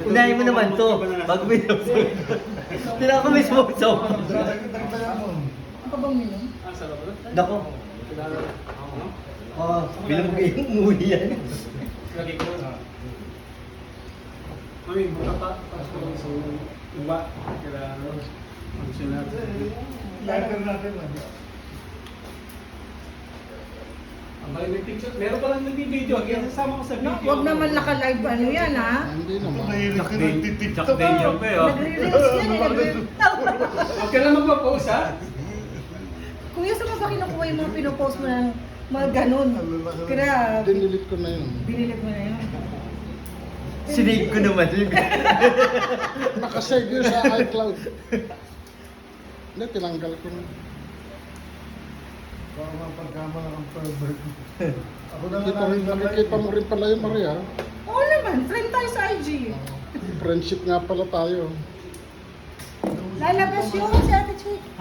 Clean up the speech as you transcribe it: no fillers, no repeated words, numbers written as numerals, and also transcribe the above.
Unahin mo naman to. Bago mo yung tila ko may smoke-smoke. Ang kabang minum? Nako. Oo, bilang mo yung umuwi yan. Mami, buka pa. Pasko sa iba. Kaya function natin. Abay, may picture. Meron pa lang nag-video. Kaya sasama ko sa video. Huwag naman naka-live ano yan ha. Hindi naman. Jack Day yung kayo. Nagre-reels yan eh. Huwag ka lang magpa-post ha. Kuya, saan mo ba kinukuha yung mga pinopost mo ng mga ganun? Kaya, Dinilit ko na yun. binilit mo na yun. Sinave ko naman yun. Nakasave yun sa iCloud. Hindi, tinanggal ko na. Baka mapagkamala kang pervert. Ako na Nakikita mo rin pala yun, Maria. Oo naman, friend tayo sa IG. Friendship nga pala tayo. Lalabas yun si Ate Chick.